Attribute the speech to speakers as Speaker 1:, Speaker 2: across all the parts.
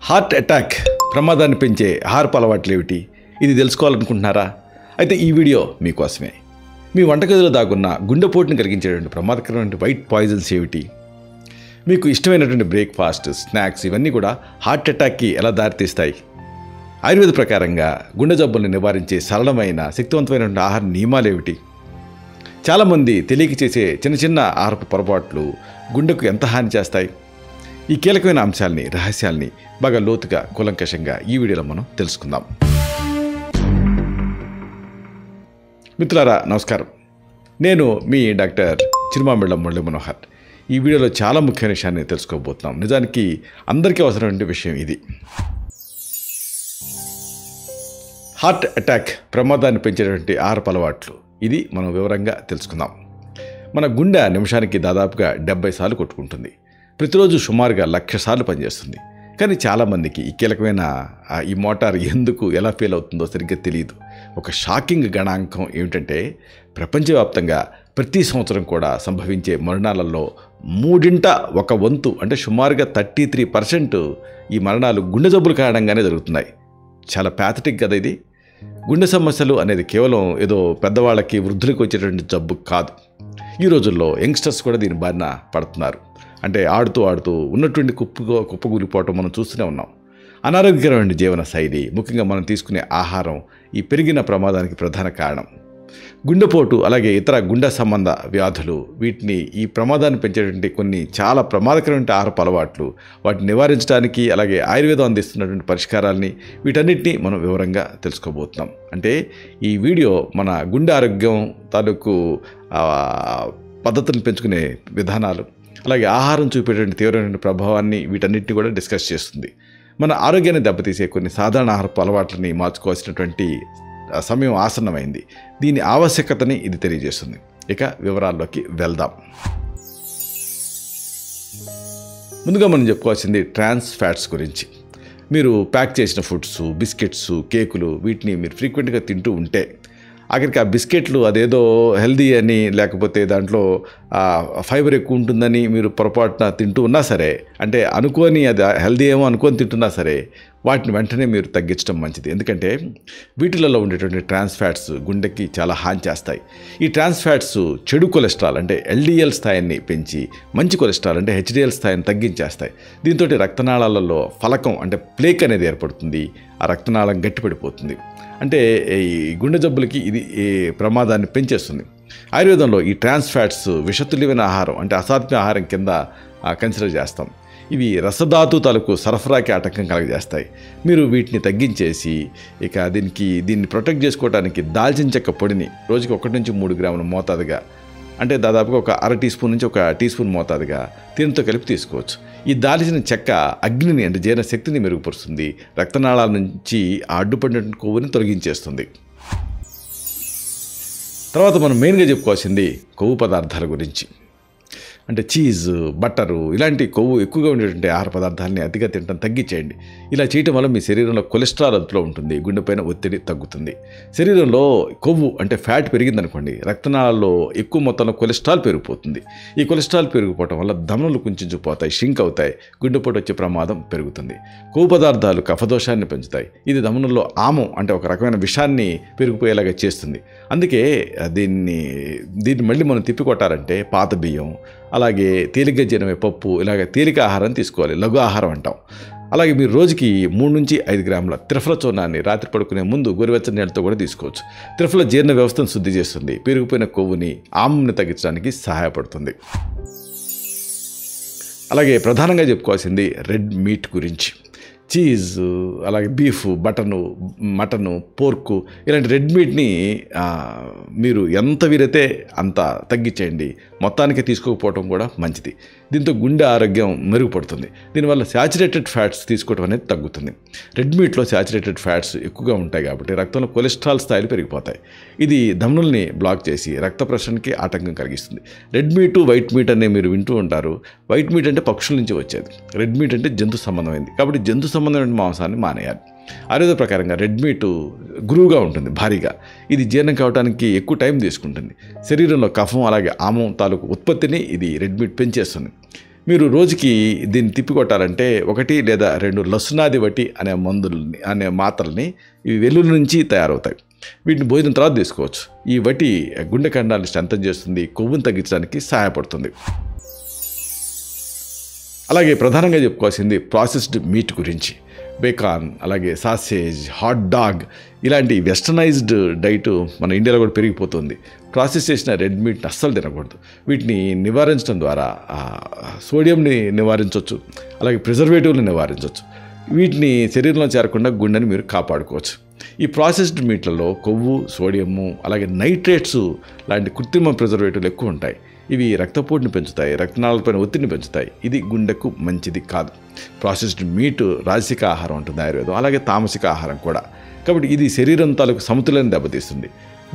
Speaker 1: Heart attack ప్రమాదాన్ని పెంచే ఆహారపు అలవాట్లు ఏమిటి? ఇది తెలుసుకోవాలనుకుంటున్నారా? అయితే ఈ వీడియో మీకోసమే. మీ వంటగదిలో దాగున్న గుండెపోటును కలిగించేటువంటి ప్రమాదకరమైన వైట్ పాయిజన్స్ ఏమిటి? మీకు ఇష్టమైనటువంటి బ్రేక్ఫాస్ట్, స్నాక్స్ ఇవన్నీ కూడా హార్ట్ అటాక్కి ఎలా దారితీస్తాయి? ఆయుర్వేద ప్రకారంగా గుండె జబ్బులను నివారించే సరళమైన శక్తివంతమైనటువంటి ఆహార నియమాలు ఏమిటి? చాలామంది తెలియక చేసే చిన్న చిన్న ఆహారపు పొరపాట్లు గుండెకు ఎంత హాని చేస్తాయి? ఈ కీలకమైన అంశాలని, రహస్యాల్ని బాగా లోతుగా, కూలంకషంగా ఈ వీడియోలో మనం తెలుసుకుందాం. మిత్రులారా నమస్కారం. నేను మీ డాక్టర్ చిరుమామిళ్ళ మురళీ మనోహర్. ఈ వీడియోలో చాలా ముఖ్యమైన విషయాన్ని తెలుసుకోబోతున్నాం. నిజానికి అందరికీ అవసరమైన విషయం ఇది. హార్ట్ అటాక్ ప్రమాదాన్ని పెంచేటువంటి ఆహారపు అలవాట్లు, ఇది మనం వివరంగా తెలుసుకుందాం. మన గుండె నిమిషానికి దాదాపుగా 70 సార్లు కొట్టుకుంటుంది. ప్రతిరోజు సుమారుగా 1,00,000 సార్లు పనిచేస్తుంది. కానీ చాలామందికి ఈ కీలకమైన ఈ మోటార్ ఎందుకు ఎలా ఫెయిల్ అవుతుందో సరిగ్గా తెలియదు. ఒక షాకింగ్ గణాంకం ఏమిటంటే, ప్రపంచవ్యాప్తంగా ప్రతి సంవత్సరం కూడా సంభవించే మరణాలలో 1/3 అంటే సుమారుగా 33% ఈ మరణాలు గుండె జబ్బుల కారణంగానే జరుగుతున్నాయి. చాలా ప్యాథటిక్ కదా ఇది. గుండె సమస్యలు అనేది కేవలం ఏదో పెద్దవాళ్ళకి, వృద్ధులకు వచ్చేటువంటి జబ్బు కాదు. ఈ రోజుల్లో యంగ్స్టర్స్ కూడా దీని బారిన పడుతున్నారు. అంటే ఆడుతూ ఉన్నటువంటి కుప్పగూలిపోవటం మనం చూస్తూనే ఉన్నాం. అనారోగ్యకరమైన జీవన శైలి, ముఖ్యంగా మనం తీసుకునే ఆహారం ఈ పెరిగిన ప్రమాదానికి ప్రధాన కారణం. గుండెపోటు, అలాగే ఇతర గుండె సంబంధ వ్యాధులు, వీటిని ఈ ప్రమాదాన్ని పెంచేటువంటి కొన్ని చాలా ప్రమాదకరమైన ఆహారపు అలవాట్లు, వాటిని నివారించడానికి అలాగే ఆయుర్వేదం అందిస్తున్నటువంటి పరిష్కారాలని, వీటన్నిటినీ మనం వివరంగా తెలుసుకోబోతున్నాం. అంటే ఈ వీడియో మన గుండె ఆరోగ్యం తాలూకు పద్ధతులను పెంచుకునే విధానాలు, అలాగే ఆహారం చూపేటువంటి తీవ్రమైన ప్రభావాన్ని, వీటన్నిటిని కూడా డిస్కస్ చేస్తుంది. మన ఆరోగ్యాన్ని దెబ్బతీసే కొన్ని సాధారణ ఆహారపు అలవాట్లని మార్చుకోవాల్సినటువంటి సమయం ఆసన్నమైంది. దీని ఆవశ్యకతని ఇది తెలియజేస్తుంది. ఇక వివరాల్లోకి వెళ్దాం. ముందుగా మనం చెప్పుకోవాల్సింది ట్రాన్స్ ఫ్యాట్స్ గురించి. మీరు ప్యాక్ చేసిన ఫుడ్స్, బిస్కెట్స్, కేకులు, వీటిని మీరు ఫ్రీక్వెంట్గా తింటూ ఉంటే ఆఖరికి ఆ బిస్కెట్లు అదేదో హెల్దీ అని, లేకపోతే దాంట్లో ఫైబర్ ఎక్కువ ఉంటుందని మీరు పొరపాటున తింటూ ఉన్నా సరే, అంటే అనుకోని అది హెల్దీ ఏమో అనుకొని తింటున్నా సరే, వాటిని వెంటనే మీరు తగ్గించడం మంచిది. ఎందుకంటే వీటిలలో ఉండేటువంటి ట్రాన్స్ ఫ్యాట్స్ గుండెకి చాలా హాని చేస్తాయి. ఈ ట్రాన్స్ ఫ్యాట్స్ చెడు కొలెస్ట్రాల్ అంటే ఎల్డిఎల్ స్థాయిని పెంచి మంచి కొలెస్ట్రాల్ అంటే హెచ్డిఎల్ స్థాయిని తగ్గించేస్తాయి. దీంతో రక్తనాళాలలో ఫలకం అంటే ప్లేక్ అనేది ఏర్పడుతుంది. ఆ రక్తనాళం గట్టిపడిపోతుంది. అంటే ఈ గుండె జబ్బులకి ఇది ఈ ప్రమాదాన్ని పెంచేస్తుంది. ఆయుర్వేదంలో ఈ ట్రాన్స్ ఫ్యాట్స్ విషతుల్యమైన ఆహారం అంటే అసాధ్య ఆహారం కింద కన్సిడర్ చేస్తాం. ఇవి రసధాతు తాలూకు సరఫరాకి ఆటంకం కలగజేస్తాయి. మీరు వీటిని తగ్గించేసి ఇక దీన్ని ప్రొటెక్ట్ చేసుకోవడానికి దాల్చిన చెక్క పొడిని రోజుకి 1 నుంచి 3 గ్రాముల మోతాదుగా, అంటే దాదాపుగా ఒక 1/2 టీ స్పూన్ నుంచి 1 టీ స్పూన్ మోతాదుగా దీనితో కలిపి తీసుకోవచ్చు. ఈ దాల్చిన చెక్క అగ్నిని అంటే జీర్ణశక్తిని మెరుగుపరుస్తుంది. రక్తనాళాల నుంచి ఆ అడ్డుపడిన కొవ్వుని తొలగించేస్తుంది. తర్వాత మనం మెయిన్గా చెప్పుకోవాల్సింది కొవ్వు పదార్థాల గురించి. అంటే చీజ్, బట్టరు ఇలాంటి కొవ్వు ఎక్కువగా ఉండేటువంటి ఆహార పదార్థాలని అతిగా తినడం తగ్గించేయండి. ఇలా చేయటం వల్ల మీ శరీరంలో కొలెస్ట్రాల్ అదుపులో ఉంటుంది. గుండెపైన ఒత్తిడి తగ్గుతుంది. శరీరంలో కొవ్వు అంటే ఫ్యాట్ పెరిగిందనుకోండి, రక్తనాళాల్లో ఎక్కువ మొత్తంలో కొలెస్ట్రాల్ పెరిగిపోతుంది. ఈ కొలెస్ట్రాల్ పెరిగిపోవటం వల్ల ధమనులు కుంచుకుపోతాయి, షింక్ అవుతాయి, గుండెపోటు వచ్చే ప్రమాదం పెరుగుతుంది. కొవ్వు పదార్థాలు కఫదోషాన్ని పెంచుతాయి. ఇది ధమనుల్లో ఆమం అంటే ఒక రకమైన విషాన్ని పెరిగిపోయేలాగా చేస్తుంది. అందుకే దీన్ని మళ్ళీ మనం తిప్పికొట్టాలంటే పాత బియ్యం, అలాగే తేలిగ్గా జీర్ణమయ్యే పప్పు, ఇలాగ తేలిక ఆహారం తీసుకోవాలి. లఘు ఆహారం అంటాం. అలాగే మీరు రోజుకి 3 నుంచి 5 గ్రాముల త్రిఫల చూర్ణాన్ని రాత్రి పడుకునే ముందు గోరువెచ్చని నీళ్ళతో కూడా తీసుకోవచ్చు. త్రిఫల జీర్ణ వ్యవస్థను శుద్ధి చేస్తుంది. పెరిగిపోయిన కొవ్వుని, ఆమంని తగ్గించడానికి సహాయపడుతుంది. అలాగే ప్రధానంగా చెప్పుకోవాల్సింది రెడ్ మీట్ గురించి. చీజ్, అలాగే బీఫ్, మటను, పోర్కు ఇలాంటి రెడ్ మీట్ని మీరు ఎంత వీరైతే అంత తగ్గించేయండి. మొత్తానికి తీసుకోకపోవడం కూడా మంచిది. దీంతో గుండె ఆరోగ్యం మెరుగుపడుతుంది. దీనివల్ల శాచురేటెడ్ ఫ్యాట్స్ తీసుకోవడం అనేది తగ్గుతుంది. రెడ్ మీట్లో శాచురేటెడ్ ఫ్యాట్స్ ఎక్కువగా ఉంటాయి కాబట్టి రక్తంలో కొలెస్ట్రాల్ స్థాయిలు పెరిగిపోతాయి. ఇది ధమనుల్ని బ్లాక్ చేసి రక్త ప్రసరణకి ఆటంకం కలిగిస్తుంది. రెడ్ మీటు, వైట్ మీట్ అనే మీరు వింటూ ఉంటారు. వైట్ మీట్ అంటే పక్షుల నుంచి వచ్చేది, రెడ్ మీట్ అంటే జంతు సంబంధమైంది. కాబట్టి జంతు సంబంధమైన మాంసాన్ని మానేయాలి. ఆయుర్వేద ప్రకారంగా రెడ్ మీటు గురువుగా ఉంటుంది, భారీగా. ఇది జీర్ణం కావడానికి ఎక్కువ టైం తీసుకుంటుంది. శరీరంలో కఫం అలాగే ఆమం తాలూకు ఉత్పత్తిని ఇది రెడ్ మీట్ పెంచేస్తుంది. మీరు రోజుకి దీన్ని తిప్పికొట్టాలంటే 1 లేదా 2 లసునాది వటి అనే మాత్రల్ని ఇవి వెల్లుల్లి నుంచి తయారవుతాయి. వీటిని భోజనం తర్వాత తీసుకోవచ్చు. ఈ వటి గుండె కండాలను స్ట్రెంథన్ చేస్తుంది, కొవ్వును తగ్గించడానికి సహాయపడుతుంది. అలాగే ప్రధానంగా చెప్పుకోవాల్సింది ప్రాసెస్డ్ మీట్ గురించి. బేకాన్, అలాగే సాసేజ్, హాట్ డాగ్ ఇలాంటి వెస్టర్నైజ్డ్ డైట్ మన ఇండియాలో కూడా పెరిగిపోతుంది. ప్రాసెస్ చేసిన రెడ్ మీట్ని అస్సలు తినకూడదు. వీటిని నివారించడం ద్వారా సోడియంని నివారించవచ్చు, అలాగే ప్రిజర్వేటివ్ని నివారించవచ్చు. వీటిని శరీరంలో చేరకుండా గుండెని మీరు కాపాడుకోవచ్చు. ఈ ప్రాసెస్డ్ మీట్లలో కొవ్వు, సోడియము, అలాగే నైట్రేట్స్ లాంటి కృత్రిమ ప్రిజర్వేటివ్లు ఎక్కువ ఉంటాయి. ఇవి రక్తపోటుని పెంచుతాయి, రక్తనాళాలపైన ఒత్తిడిని పెంచుతాయి. ఇది గుండెకు మంచిది కాదు. ప్రాసెస్డ్ మీట్ రాజసిక ఆహారం ఉంటుంది ఆయుర్వేదం, అలాగే తామసిక ఆహారం కూడా. కాబట్టి ఇది శరీరం తాలూకు సమతుల్యాన్ని దెబ్బతీస్తుంది.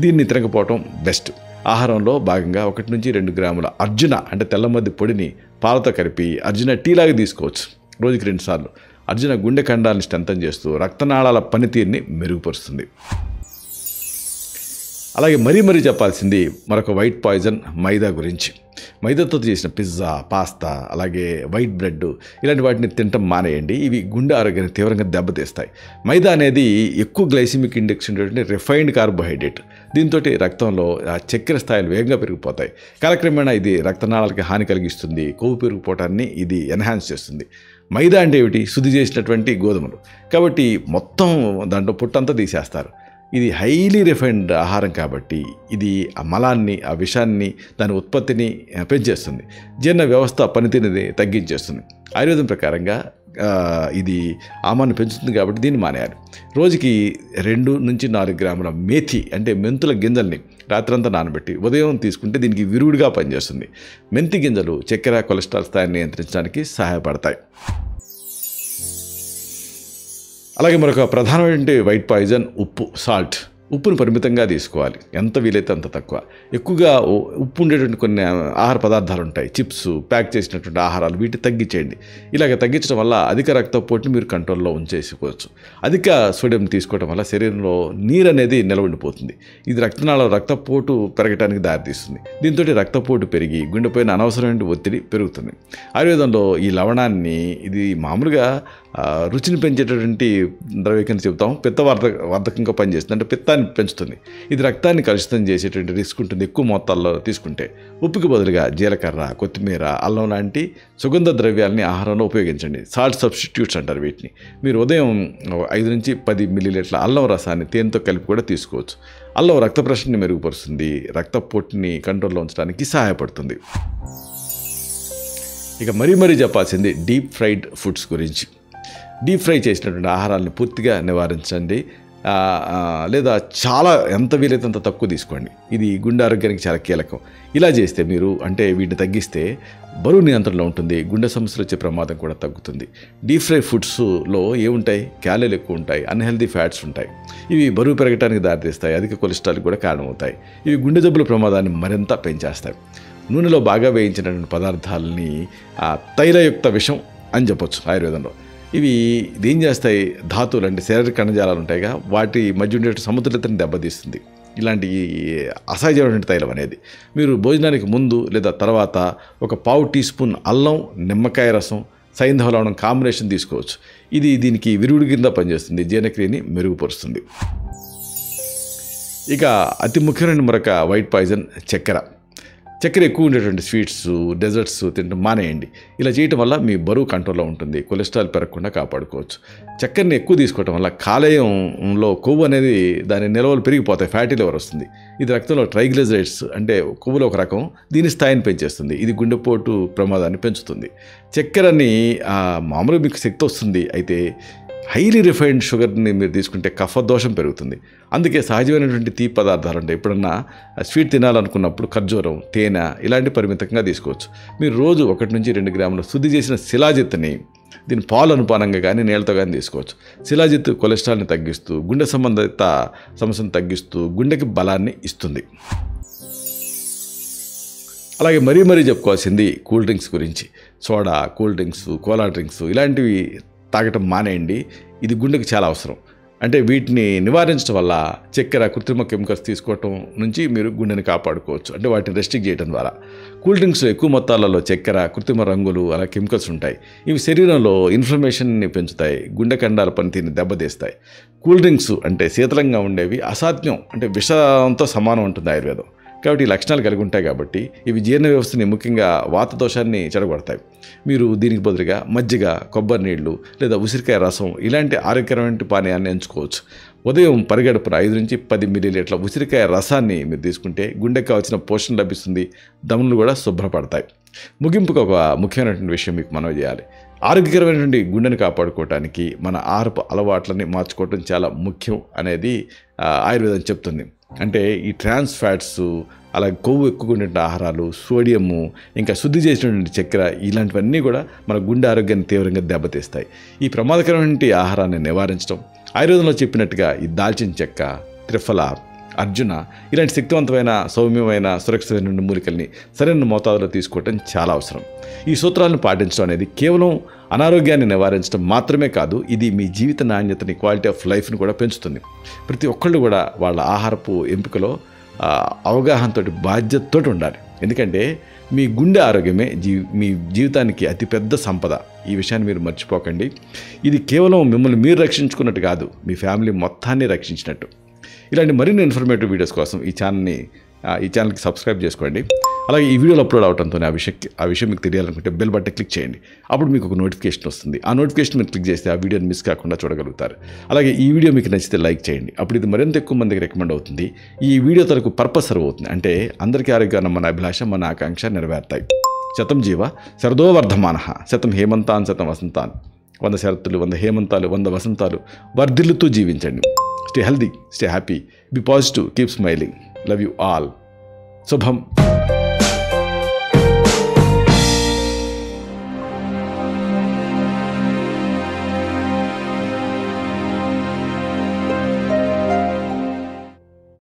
Speaker 1: దీన్ని తినకపోవటం బెస్ట్. ఆహారంలో భాగంగా 1 నుంచి 2 గ్రాముల అర్జున అంటే తెల్లమద్ది పొడిని పాలతో కలిపి అర్జున టీలాగా తీసుకోవచ్చు. రోజుకి 2 సార్లు. అర్జున గుండె కండాలను స్ట్రెంథన్ చేస్తూ రక్తనాళాల పనితీరుని మెరుగుపరుస్తుంది. అలాగే మరీ చెప్పాల్సింది మరొక వైట్ పాయిజన్ మైదా గురించి. మైదాతో చేసిన పిజ్జా, పాస్తా, అలాగే వైట్ బ్రెడ్ ఇలాంటి వాటిని తినటం మానేయండి. ఇవి గుండె ఆరోగ్యాన్ని తీవ్రంగా దెబ్బతీస్తాయి. మైదా అనేది ఎక్కువ గ్లైసిమిక్ ఇండెక్స్ ఉండేటువంటి రిఫైన్డ్ కార్బోహైడ్రేట్. దీంతో రక్తంలో చక్కెర స్థాయిలు వేగంగా పెరిగిపోతాయి. కాలక్రమేణా ఇది రక్తనాళాలకి హాని కలిగిస్తుంది. కొవ్వు పెరిగిపోవటాన్ని ఇది ఎన్హాన్స్ చేస్తుంది. మైదా అంటే ఏమిటి? శుద్ధి చేసినటువంటి గోధుమలు. కాబట్టి మొత్తం దాంట్లో పుట్టంతా తీసేస్తారు. ఇది హైలీ రిఫైన్డ్ ఆహారం కాబట్టి ఇది ఆ మలాన్ని, ఆ విషాన్ని, దాని ఉత్పత్తిని పెంచేస్తుంది. జీర్ణ వ్యవస్థ పనితీరుని తగ్గించేస్తుంది. ఆయుర్వేదం ప్రకారంగా ఇది ఆమాన్ని పెంచుతుంది కాబట్టి దీన్ని మానేయాలి. రోజుకి 2 నుంచి 4 గ్రాముల మేథి అంటే మెంతుల గింజల్ని రాత్రంతా నానబెట్టి ఉదయం తీసుకుంటే దీనికి విరుగుడుగా పనిచేస్తుంది. మెంతి గింజలు చక్కెర, కొలెస్ట్రాల్ స్థాయిని నియంత్రించడానికి సహాయపడతాయి. అలాగే మరొక ప్రధానమైన వైట్ పాయిజన్ ఉప్పు, సాల్ట్. ఉప్పును పరిమితంగా తీసుకోవాలి. ఎంత వీలైతే అంత తక్కువ. ఎక్కువగా ఉప్పు ఉండేటువంటి కొన్ని ఆహార పదార్థాలు ఉంటాయి, చిప్స్, ప్యాక్ చేసినటువంటి ఆహారాలు, వీటిని తగ్గించేయండి. ఇలాగ తగ్గించడం వల్ల అధిక రక్తపోటుని మీరు కంట్రోల్లో ఉంచేసుకోవచ్చు. అధిక సోడియం తీసుకోవడం వల్ల శరీరంలో నీరు అనేది నిల్వ ఉండిపోతుంది. ఇది రక్తపోటు పెరగడానికి దారితీస్తుంది. దీంతో రక్తపోటు పెరిగి గుండెపైన అనవసరమైన ఒత్తిడి పెరుగుతుంది. ఆయుర్వేదంలో ఈ లవణాన్ని ఇది మామూలుగా రుచిని పెంచేటటువంటి ద్రవ్యం కింద చెబుతాం. పిత్తవర్ధకంగా పనిచేస్తుంది, అంటే పిత్తాన్ని పెంచుతుంది. ఇది రక్తాన్ని కలుషితం చేసేటువంటి రిస్క్ ఉంటుంది ఎక్కువ మొత్తాల్లో తీసుకుంటే. ఉప్పుకి బదులుగా జీలకర్ర, కొత్తిమీర, అల్లం లాంటి సుగంధ ద్రవ్యాలని ఆహారంలో ఉపయోగించండి. సాల్ట్ సబ్స్టిట్యూట్స్ అంటారు వీటిని. మీరు ఉదయం 5 నుంచి 10 మిల్లీలీటర్ల అల్లం రసాన్ని తేనెతో కలిపి కూడా తీసుకోవచ్చు. అల్లం రక్త ప్రెషర్ని మెరుగుపరుస్తుంది, రక్తపోటుని కంట్రోల్లో ఉంచడానికి సహాయపడుతుంది. ఇక మరీ చెప్పాల్సింది డీప్ ఫ్రైడ్ ఫుడ్స్ గురించి. డీప్ ఫ్రై చేసినటువంటి ఆహారాలను పూర్తిగా నివారించండి. లేదా చాలా ఎంత వీలైతే అంత తక్కువ తీసుకోండి. ఇది గుండె ఆరోగ్యానికి చాలా కీలకం. ఇలా చేస్తే మీరు అంటే వీటిని తగ్గిస్తే బరువు నియంత్రణలో ఉంటుంది, గుండె సమస్యలు వచ్చే ప్రమాదం కూడా తగ్గుతుంది. డీప్ ఫ్రై ఫుడ్స్లో ఏముంటాయి? క్యాలరీలు ఎక్కువ ఉంటాయి, అన్హెల్దీ ఫ్యాట్స్ ఉంటాయి. ఇవి బరువు పెరగడానికి దారితీస్తాయి, అధిక కొలెస్ట్రాల్ కూడా కారణమవుతాయి. ఇవి గుండె జబ్బుల ప్రమాదాన్ని మరింత పెంచేస్తాయి. నూనెలో బాగా వేయించినటువంటి పదార్థాలని తైలయుక్త విషం అని చెప్పొచ్చు ఆయుర్వేదంలో. ఇవి ఏం చేస్తాయి? ధాతువులు అంటే శారీరక కణజాలాలు ఉంటాయిగా, వాటి మధ్య ఉండే సమతుల్యతను దెబ్బతీస్తుంది ఇలాంటి అసహజమైన తైలం అనేది. మీరు భోజనానికి ముందు లేదా తర్వాత 1/4 టీ స్పూన్ అల్లం, నిమ్మకాయ రసం, సైంధవ లవణం కాంబినేషన్ తీసుకోవచ్చు. ఇది దీనికి విరుగుడు కింద పనిచేస్తుంది, జీర్ణక్రియని మెరుగుపరుస్తుంది. ఇక అతి ముఖ్యమైన మరొక వైట్ పాయిజన్ చక్కెర. చక్కెర ఎక్కువ ఉండేటువంటి స్వీట్స్, డెజర్ట్స్ తినడం మానేయండి. ఇలా చేయటం వల్ల మీ బరువు కంట్రోల్లో ఉంటుంది, కొలెస్ట్రాల్ పెరగకుండా కాపాడుకోవచ్చు. చక్కెరని ఎక్కువ తీసుకోవటం వల్ల కాలేయంలో కొవ్వు అనేది దాని నిల్వలు పెరిగిపోతాయి, ఫ్యాటీ లివర్ వస్తుంది. ఇది రక్తంలో ట్రైగ్లిజరైడ్స్ అంటే కొవ్వులో ఒక రకం, దీని స్థాయిని పెంచేస్తుంది. ఇది గుండెపోటు ప్రమాదాన్ని పెంచుతుంది. చక్కెరని మామూలుగా మీకు శక్తి వస్తుంది, అయితే హైలీ రిఫైన్డ్ షుగర్ని మీరు తీసుకుంటే కఫ దోషం పెరుగుతుంది. అందుకే సహజమైనటువంటి తీపి పదార్థాలు ఉంటాయి. ఎప్పుడన్నా స్వీట్ తినాలనుకున్నప్పుడు ఖర్జూరం, తేనె ఇలాంటి పరిమితంగా తీసుకోవచ్చు. మీరు రోజు 1 నుంచి 2 గ్రాముల శుద్ధి చేసిన శిలాజిత్తుని దీని పాలు అనుపానంగా కానీ నీళ్ళతో కానీ తీసుకోవచ్చు. శిలాజిత్తు కొలెస్ట్రాల్ని తగ్గిస్తూ, గుండె సంబంధిత సమస్యను తగ్గిస్తూ, గుండెకి బలాన్ని ఇస్తుంది. అలాగే మరీ చెప్పుకోవాల్సింది కూల్ డ్రింక్స్ గురించి. Soda, cool drinks, Kola drinks ఇలాంటివి తాగటం మానేయండి. ఇది గుండెకి చాలా అవసరం. అంటే వీటిని నివారించడం వల్ల చక్కెర కృత్రిమ కెమికల్స్ తీసుకోవటం నుంచి మీరు గుండెని కాపాడుకోవచ్చు. అంటే వాటిని రెస్ట్రిక్ట్ చేయడం ద్వారా. కూల్ డ్రింక్స్లో ఎక్కువ మొత్తాలలో చక్కెర, కృత్రిమ రంగులు, అలా కెమికల్స్ ఉంటాయి. ఇవి శరీరంలో ఇన్ఫ్లమేషన్ని పెంచుతాయి, గుండె కండాల పనితీరుని దెబ్బతీస్తాయి. కూల్ డ్రింక్స్ అంటే శీతలంగా ఉండేవి అసాధ్యం, అంటే విషంతో సమానం ఉంటుంది ఆయుర్వేదం. కాబట్టి ఈ లక్షణాలు కలిగి ఉంటాయి. కాబట్టి ఇవి జీర్ణ వ్యవస్థని, ముఖ్యంగా వాత దోషాన్ని చెడగొడతాయి. మీరు దీనికి బదులుగా మజ్జిగ, కొబ్బరి నీళ్లు లేదా ఉసిరికాయ రసం ఇలాంటి ఆరోగ్యకరమైన పానీయాన్ని ఎంచుకోవచ్చు. ఉదయం పరిగడుపున 5 నుంచి 10 మిల్లీలీటర్ల ఉసిరికాయ రసాన్ని మీరు తీసుకుంటే గుండెకి కావాల్సిన పోషణ లభిస్తుంది, దమ్ములు కూడా శుభ్రపడతాయి. ముగింపుకు ఒక ముఖ్యమైనటువంటి విషయం మీకు మనవి చేయాలి. ఆరోగ్యకరమైనటువంటి గుండెని కాపాడుకోవడానికి మన ఆహారపు అలవాట్లని మార్చుకోవటం చాలా ముఖ్యం అనేది ఆయుర్వేదం చెప్తుంది. అంటే ఈ ట్రాన్స్ ఫ్యాట్స్, అలాగే కొవ్వు ఎక్కువగా ఉండే ఆహారాలు, సోడియము, ఇంకా శుద్ధి చేసినటువంటి చక్కెర ఇలాంటివన్నీ కూడా మన గుండె ఆరోగ్యాన్ని తీవ్రంగా దెబ్బతీస్తాయి. ఈ ప్రమాదకరమైన ఆహారాన్ని నివారించడం, ఆయుర్వేదంలో చెప్పినట్టుగా ఈ దాల్చిన చెక్క, త్రిఫల, అర్జున ఇలాంటి శక్తివంతమైన, సౌమ్యమైన, సురక్షితమైన మూలికల్ని సరైన మోతాదులో తీసుకోవటం చాలా అవసరం. ఈ సూత్రాలను పాటించడం అనేది కేవలం అనారోగ్యాన్ని నివారించడం మాత్రమే కాదు, ఇది మీ జీవిత నాణ్యతని, క్వాలిటీ ఆఫ్ లైఫ్ని కూడా పెంచుతుంది. ప్రతి ఒక్కళ్ళు కూడా వాళ్ళ ఆహారపు ఎంపికలో అవగాహనతో, బాధ్యతతో ఉండాలి. ఎందుకంటే మీ గుండె ఆరోగ్యమే మీ జీవితానికి అతిపెద్ద సంపద. ఈ విషయాన్ని మీరు మర్చిపోకండి. ఇది కేవలం మిమ్మల్ని మీరు రక్షించుకున్నట్టు కాదు, మీ ఫ్యామిలీ మొత్తాన్ని రక్షించినట్టు. ఇలాంటి మరిన్ని ఇన్ఫర్మేటివ్ వీడియోస్ కోసం ఈ ఛానల్కి సబ్స్క్రైబ్ చేసుకోండి. అలాగే ఈ వీడియోలు అప్లోడ్ అవడంతో ఆ విషయం మీకు తెలియాలనుకుంటే బెల్ బటన్ క్లిక్ చేయండి. అప్పుడు మీకు ఒక నోటిఫికేషన్ వస్తుంది. ఆ నోటిఫికేషన్ మీరు క్లిక్ చేస్తే ఆ వీడియోని మిస్ కాకుండా చూడగలుగుతారు. అలాగే ఈ వీడియో మీకు నచ్చితే లైక్ చేయండి. అప్పుడు ఇది మరింత ఎక్కువ మందికి రికమెండ్ అవుతుంది. ఈ వీడియో తరకు పర్పస్ సర్వ్ అవుతుంది. అంటే అందరికీ ఆరోగ్యాన్ని, మన అభిలాష, మన ఆకాంక్ష నెరవేరుతాయి. శతం జీవ శరదో వర్ధమానః, శతం హేమంతాన్ శతం వసంతాన్. 100 శరత్తులు, 100 హేమంతాలు, 100 వసంతాలు వర్ధిల్లుతూ జీవించండి. Stay healthy, stay happy, be positive, keep smiling. Love you all. Subham.